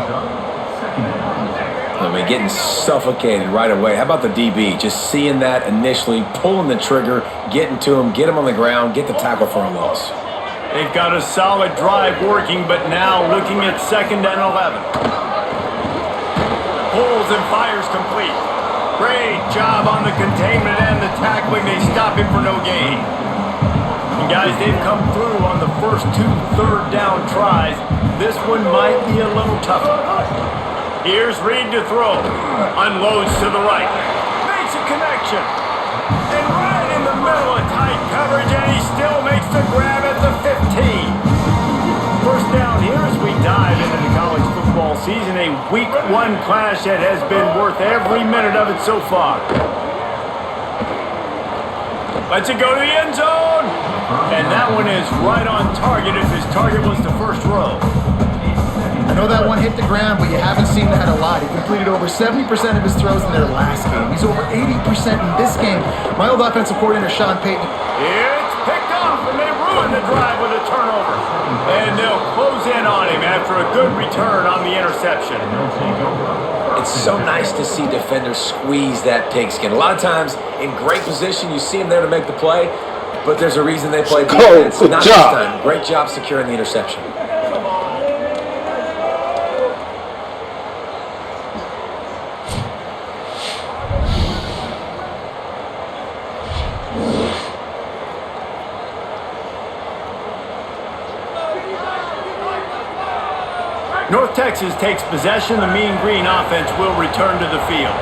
I mean, getting suffocated right away. How about the DB? Just seeing that initially, pulling the trigger, getting to him, get him on the ground, get the tackle for a loss. They've got a solid drive working, but now looking at 2nd and 11. Pulls and fires complete. Great job on the containment and the tackling. They stop him for no gain. And guys, they've come through on the first 2 third down tries. This one might be a little tougher. Here's Reed to throw. Unloads to the right. Makes a connection. And right in the middle of tight coverage, and he still makes the grab at the 15. First down here as we dive into the college football season. A week 1 clash that has been worth every minute of it so far. Lets it go to the end zone. And that one is right on target if his target was the first row. I know that one hit the ground, but you haven't seen that a lot. He completed over 70% of his throws in their last game. He's over 80% in this game. My old offensive coordinator, Sean Payton. It's picked off, and they ruin the drive with a turnover. And they'll close in on him after a good return on the interception. It's so nice to see defenders squeeze that pigskin. A lot of times, in great position, you see them there to make the play, but there's a reason they play defense. Good Not job. this time. Great job securing the interception. North Texas takes possession. The Mean Green offense will return to the field.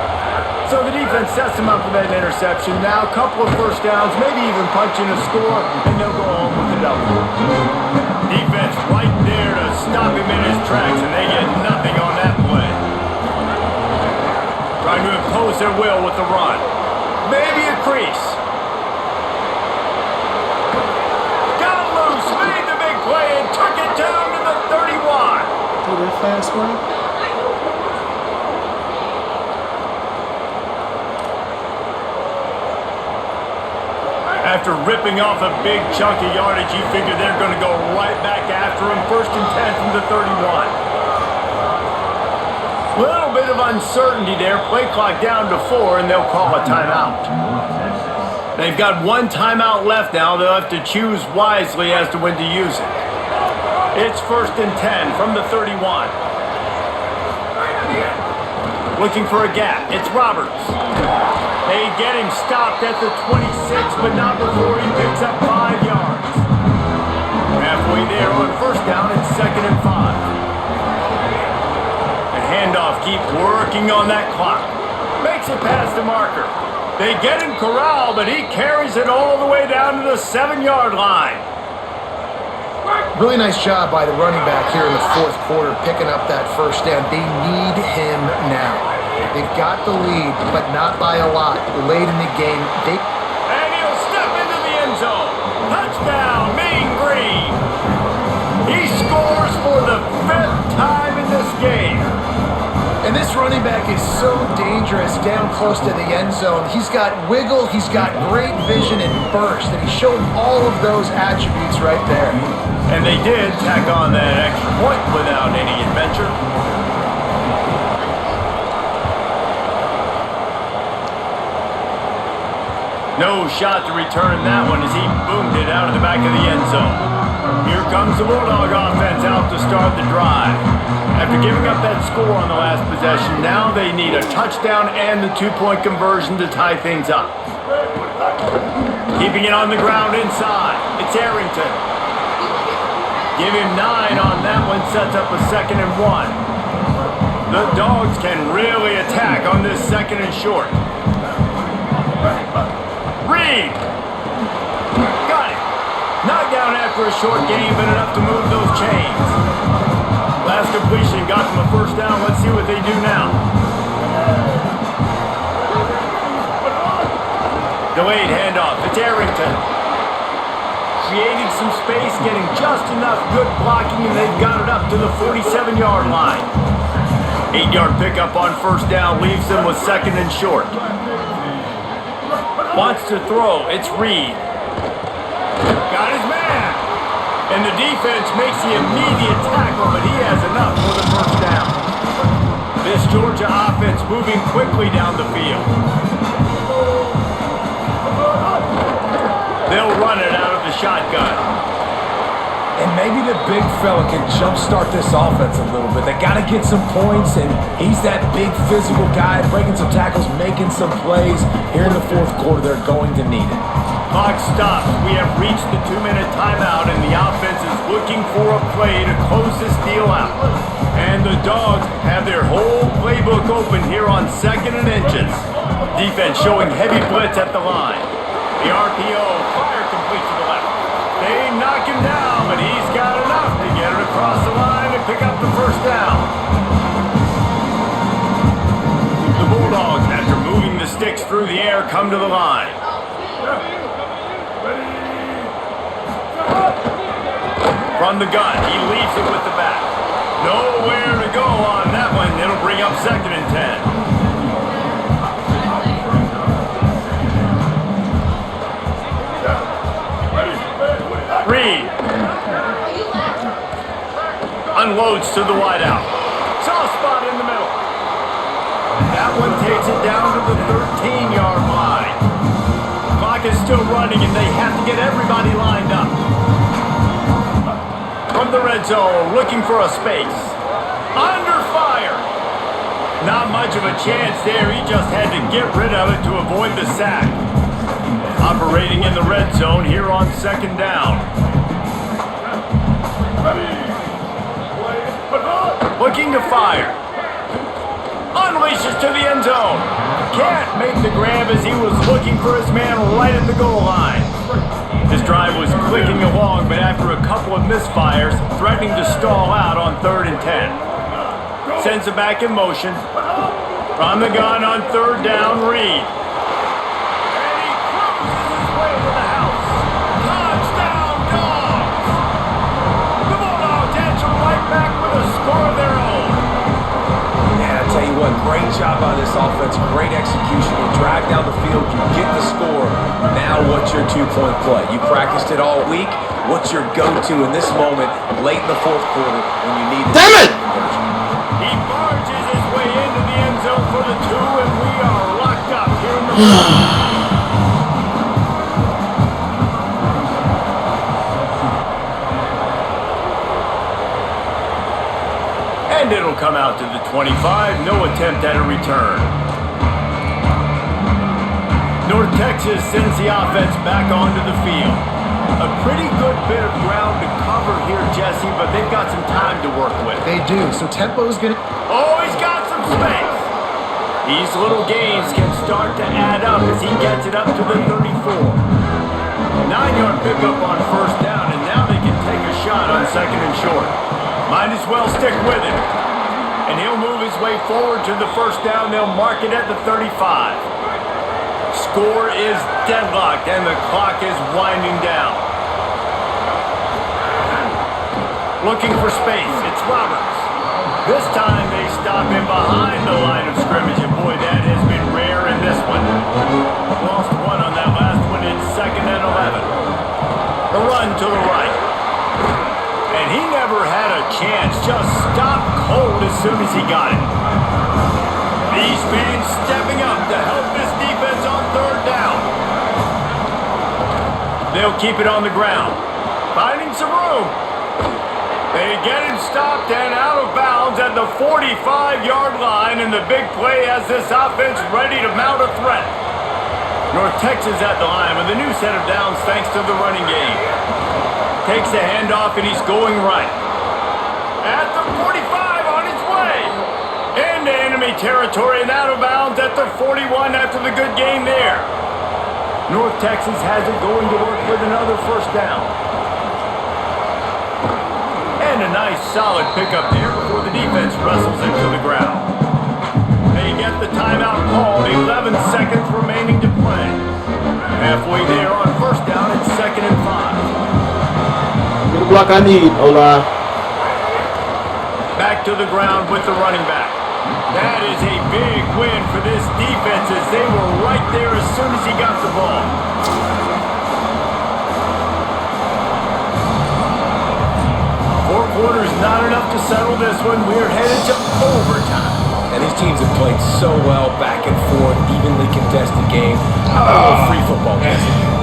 So the defense sets them up for that interception. Now a couple of first downs, maybe even punching a score, and they'll go home with the double. Defense right there to stop him in his tracks, and they get nothing on that play. Trying to impose their will with the run. Maybe a crease. Got loose, made the big play, and took it down to the 31. That fast one? After ripping off a big chunk of yardage, you figure they're going to go right back after him. 1st and 10 from the 31. Little bit of uncertainty there. Play clock down to 4, and they'll call a timeout. They've got 1 timeout left now. They'll have to choose wisely as to when to use it. It's 1st and 10 from the 31. Looking for a gap. It's Roberts. They get him stopped at the 26, but not before he picks up 5 yards. Halfway there on first down, it's 2nd and 5. The handoff keeps working on that clock. Makes it past the marker. They get him corralled, but he carries it all the way down to the 7-yard line. Really nice job by the running back here in the fourth quarter, picking up that first down. They need him now. They've got the lead, but not by a lot. Late in the game, And he'll step into the end zone. Touchdown, Mean Green. He scores for the 5th time in this game. And this running back is so dangerous down close to the end zone. He's got wiggle, he's got great vision and burst, and he showed all of those attributes right there. And they did tack on that extra point without any adventure. No shot to return that one as he boomed it out of the back of the end zone. Here comes the Bulldog offense out to start the drive. After giving up that score on the last possession, now they need a touchdown and the 2-point conversion to tie things up. Keeping it on the ground inside. It's Arrington. Give him 9 on that one, sets up a 2nd and 1. The Dogs can really attack on this 2nd and short. Reed. Got it. Knocked down after a short game, but enough to move those chains. Last completion got them a first down. Let's see what they do now. Delayed handoff. It's Arrington. Creating some space, getting just enough good blocking, and they've got it up to the 47-yard line. 8-yard pickup on first down leaves them with 2nd and short. Wants to throw. It's Reed. Got his man. And the defense makes the immediate tackle, but he has enough for the first down. This Georgia offense moving quickly down the field. They'll run it out of the shotgun. And maybe the big fella can jumpstart this offense a little bit. They got to get some points, and he's that big physical guy, breaking some tackles, making some plays. Here in the fourth quarter, they're going to need it. Clock stops. We have reached the 2-minute timeout, and the offense is looking for a play to close this deal out. And the Dogs have their whole playbook open here on 2nd and inches. Defense showing heavy blitz at the line. The RPO, fire complete to the left. They knock him down, but he's got enough to get it across the line and pick up the first down. The Bulldogs, after moving the sticks through the air, come to the line. From the gun, he leaves it with the back. Nowhere to go on that one. It'll bring up 2nd and 10. Reed unloads to the wideout. Soft spot in the middle. That one takes it down to the 13-yard line. Clock is still running, and they have to get everybody lined up. From the red zone, looking for a space. Under fire. Not much of a chance there. He just had to get rid of it to avoid the sack. Operating in the red zone here on 2nd down. Looking to fire. Unleashes to the end zone. Can't make the grab as he was looking for his man right at the goal line. His drive was clicking along, but after a couple of misfires, threatening to stall out on 3rd and 10. Sends it back in motion. From the gun on 3rd down, Reed. Great job by this offense, great execution. You drive down the field, you get the score. Now what's your 2-point play? You practiced it all week. What's your go-to in this moment late in the fourth quarter when you need it? Damn it! He barges his way into the end zone for the 2, and we are locked up here in the And it'll come out to the 25, no attempt at a return. North Texas sends the offense back onto the field. A pretty good bit of ground to cover here, Jesse, but they've got some time to work with. They do, so tempo's going to... Oh, he's got some space. These little gains can start to add up as he gets it up to the 34. 9-yard pickup on first down, and now they can take a shot short. Might as well stick with it. And he'll move his way forward to the first down. They'll mark it at the 35. Score is deadlocked, and the clock is winding down. Looking for space. It's Roberts. This time they stop him behind the line of scrimmage, and boy, that has been rare in this one. Lost one on that last one. It's 2nd and 11. The run to the right. And he never had a chance. Just stopped cold as soon as he got it. These fans stepping up to help this defense on 3rd down. They'll keep it on the ground. Finding some room. They get him stopped and out of bounds at the 45-yard line, and the big play has this offense ready to mount a threat. North Texas at the line with a new set of downs thanks to the running game. Takes the handoff, and he's going right. At the 45 on his way. Into enemy territory and out of bounds at the 41 after the good game there. North Texas has it going to work with another first down. And a nice solid pickup there before the defense wrestles him to the ground. They get the timeout called. 11 seconds remaining to play. Halfway there on first down. It's 2nd and 5. Get the block I need, Ola. Back to the ground with the running back. That is a big win for this defense as they were right there as soon as he got the ball. 4 quarters not enough to settle this one. We're headed to overtime. And these teams have played so well, back and forth, evenly contested game. Free football, man.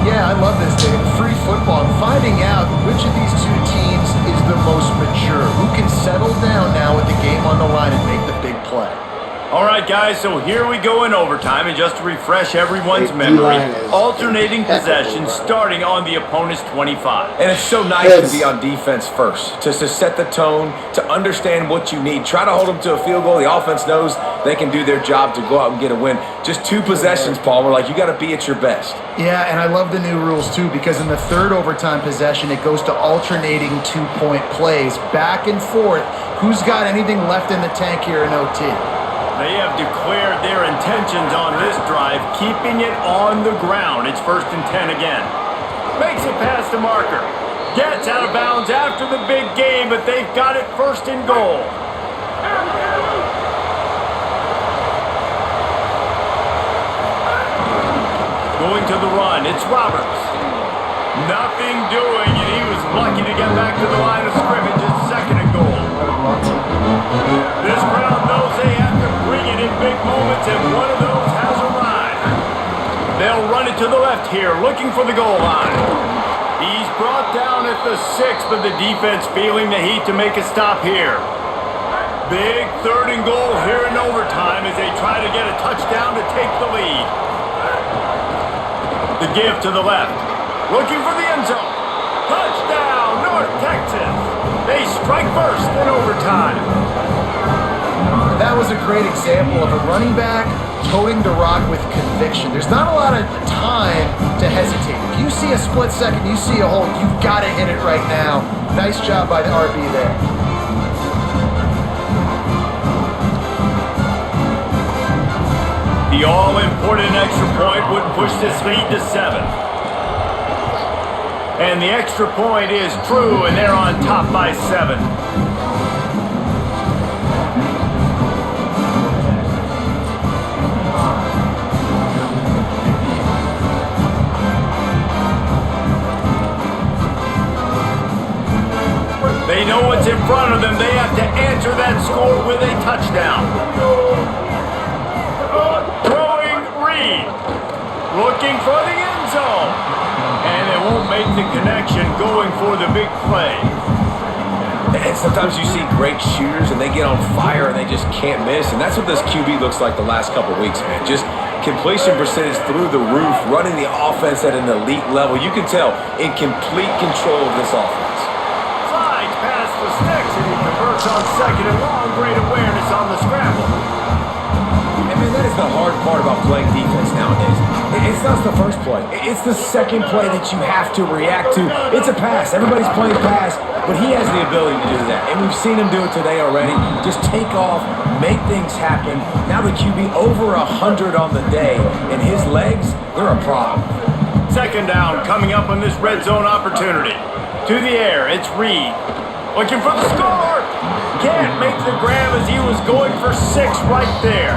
Yeah, I love this, Dave. Free football. I'm finding out which of these two teams is the most mature. Who can settle down now with the game on the line and make the big play? All right, guys, so here we go in overtime, and just to refresh everyone's memory, alternating possession starting on the opponent's 25. And it's so nice to be on defense first, to set the tone, to understand what you need. Try to hold them to a field goal. The offense knows they can do their job to go out and get a win. Just 2 possessions, Paul. We're like, you got to be at your best. Yeah, and I love the new rules, too, because in the 3rd overtime possession, it goes to alternating 2-point plays, back and forth. Who's got anything left in the tank here in OT? They have declared their intentions on this drive, keeping it on the ground. It's 1st and 10 again. Makes it past the marker. Gets out of bounds after the big game, but they've got it 1st and goal. Going to the run, it's Roberts. Nothing doing, and he was lucky to get back to the line of scrimmage. It's 2nd and goal. This crowd knows they have to bring it in big moments, and one of those has arrived. They'll run it to the left here, looking for the goal line. He's brought down at the 6, but the defense feeling the heat to make a stop here. Big 3rd and goal here in overtime as they try to get a touchdown to take the lead. The give to the left, looking for the end zone. Touchdown, North Texas. They strike first in overtime. That was a great example of a running back toting the rock with conviction. There's not a lot of time to hesitate. If you see a split second, you see a hole, you've got to hit it right now. Nice job by the RB there. The all-important extra point would push this lead to 7. And the extra point is true, and they're on top by 7. They know what's in front of them. They have to answer that score with a touchdown. Throwing Reed. Looking for the end zone. And they won't make the connection, going for the big play. And sometimes you see great shooters and they get on fire and they just can't miss. And that's what this QB looks like the last couple weeks, man. Just completion percentage through the roof, running the offense at an elite level. You can tell in complete control of this offense. Slides past the sticks and he converts on 2nd and long. Great awareness on the scramble. I mean, that is the hard part about playing defense nowadays. It's not the first play. It's the second play that you have to react to. It's a pass. Everybody's playing pass. but he has the ability to do that. And we've seen him do it today already. Just take off, make things happen. Now the QB over 100 on the day, and his legs, they're a problem. Second down coming up on this red zone opportunity. To the air, it's Reed. Looking for the score. Can't make the grab as he was going for 6 right there.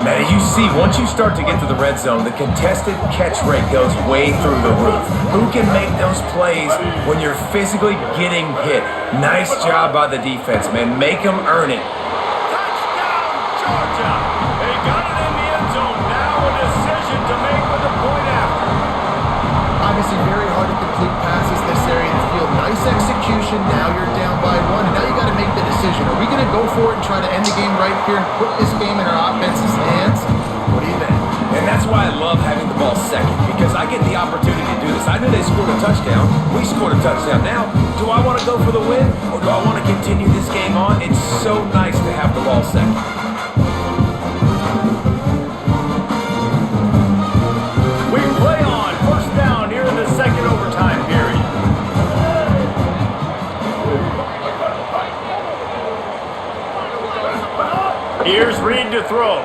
Man, you see, once you start to get to the red zone, the contested catch rate goes way through the roof. Who can make those plays when you're physically getting hit? Nice job by the defense, man. Make them earn it. Touchdown, Georgia. They got it in the end zone. Now a decision to make with a point after. Obviously very hard to complete passes this area of the field. Nice execution. Now you're down by 1. And now you got to make the decision. Are we going to go for it and try to end the game right here and put this game in our offense's hands? What do you think? And that's why I love having the ball second, because I get the opportunity to do this. I knew they scored a touchdown. We scored a touchdown. Now, do I want to go for the win, or do I want to continue this game on? It's so nice to have the ball second. We play on first down here in the second overtime period. Here's Reed to throw.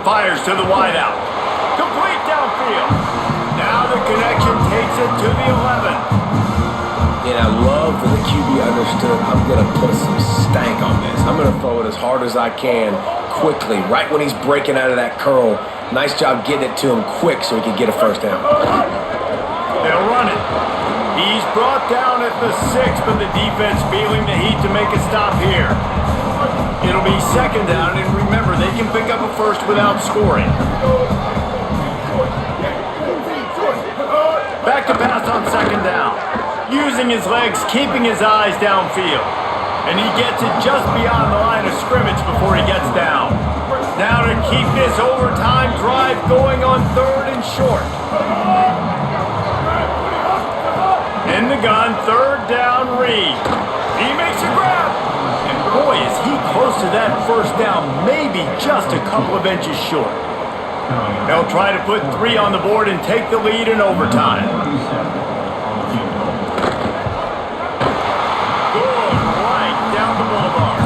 Fires to the wideout. Complete downfield. Now the connection takes it to the 11. And I love that the QB understood I'm going to put some stank on this. I'm going to throw it as hard as I can quickly, right when he's breaking out of that curl. Nice job getting it to him quick so he can get a first down. They'll run it. He's brought down at the 6, but the defense feeling the heat to make a stop here. It'll be second down, and remember, they can pick up a first without scoring. Back to pass on second down. Using his legs, keeping his eyes downfield. And he gets it just beyond the line of scrimmage before he gets down. Now to keep this overtime drive going on 3rd and short. In the gun, 3rd down, Reed. He makes a grab. And boy, is he close to that first down, maybe just a couple of inches short. They'll try to put 3 on the board and take the lead in overtime. Good right down the boulevard.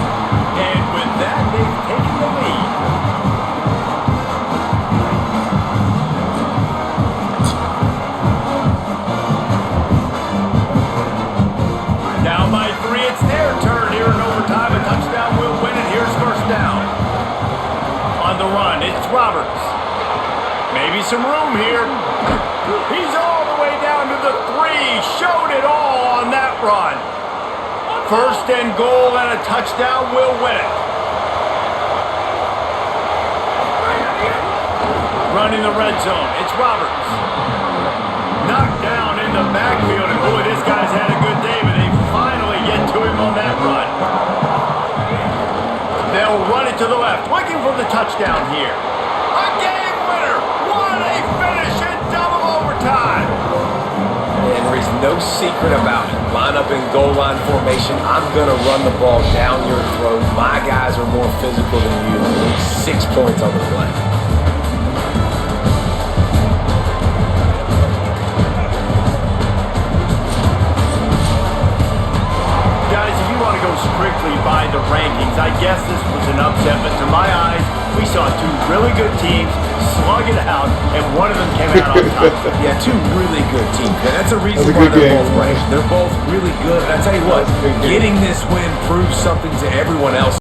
And with that, they've taken the lead. Down by 3, it's their turn here in overtime. A touchdown will win it. Here's first down. On the run, it's Roberts. Maybe some room here. He's all the way down to the 3. Showed it all on that run. First and goal, and a touchdown will win it. Running the red zone, it's Roberts. Knocked down in the backfield, and boy, this guy's had a good day, but they finally get to him on that run. They'll run it to the left, looking for the touchdown here. A game winner! What a finish in double overtime! And there is no secret about it. Line up in goal line formation. I'm going to run the ball down your throat. My guys are more physical than you. 6 points on the play. Guys, if you want to go strictly by the rankings, I guess this was an upset, but to my eyes, we saw 2 really good teams slug it out, and one of them came out on top. Yeah, 2 really good teams. And that's a reason That's a why good they're game. both ranked. They're both really good. And I tell you what, getting this win proves something to everyone else.